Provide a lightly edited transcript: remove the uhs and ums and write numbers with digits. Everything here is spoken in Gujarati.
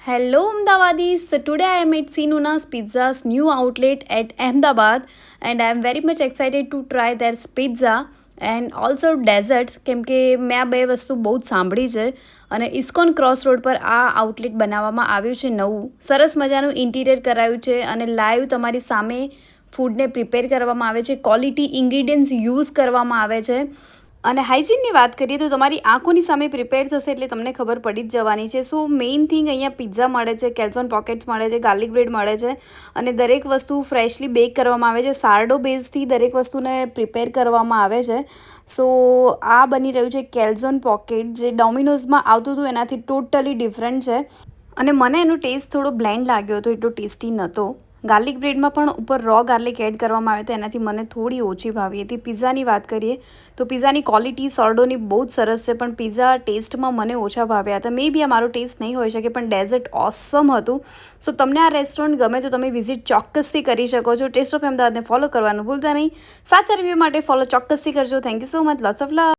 Hello Ahmedabadis. So today I am at Sinuna's Pizza's new outlet at Ahmedabad and I am very much excited to try their pizza and also desserts કેમ કે મેં આ બે વસ્તુ બહુ જ સાંભળી છે અને ઇસ્કોન ક્રોસ રોડ પર આ આઉટલેટ બનાવવામાં આવ્યું છે નવું સરસ મજાનું ઇન્ટિરિયર કરાયું છે અને લાઈવ તમારી સામે ફૂડને પ્રિપેર કરવામાં આવે છે ક્વોલિટી ઇન્ગ્રીડિયન્ટ્સ યુઝ કરવામાં આવે છે અને હાઇજીનની વાત કરીએ તો તમારી આંખોની સામે પ્રિપેર થશે એટલે તમને ખબર પડી જ જવાની છે. સો મેઇન થિંગ અહીંયા પિઝા મળે છે, કેલ્ઝોન પોકેટ્સ મળે છે, ગાર્લિક બ્રેડ મળે છે અને દરેક વસ્તુ ફ્રેશલી બેક કરવામાં આવે છે. સાર્ડો બેઝથી દરેક વસ્તુને પ્રિપેર કરવામાં આવે છે. સો આ બની રહ્યું છે કેલ્ઝોન પોકેટ, જે ડોમિનોઝમાં આવતું હતું એનાથી ટોટલી ડિફરન્ટ છે અને મને એનો ટેસ્ટ થોડો બ્લેન્ડ લાગ્યો હતો, એટલો ટેસ્ટી નહોતો. ગાર્લિક બ્રેડમાં પણ ઉપર રો ગાર્લિક એડ કરવામાં આવે તો એનાથી મને થોડી ઓછી ભાવી હતી. પિઝાની વાત કરીએ તો પિઝાની ક્વોલિટી સોર્ડોની બહુ જ સરસ છે, પણ પિઝા ટેસ્ટમાં મને ઓછા ભાવ્યા હતા. મે બી આ મારો ટેસ્ટ નહીં હોઈ શકે, પણ ડેઝર્ટ ઓસમ હતું. સો તમને આ રેસ્ટોરન્ટ ગમે તો તમે વિઝિટ ચોક્કસથી કરી શકો છો. ટેસ્ટ ઓફ અમદાવાદને ફોલો કરવાનું ભૂલતા નહીં. સાચા રિવ્યૂ માટે ફોલો ચોક્કસથી કરજો. Thank you so much. Lots of love.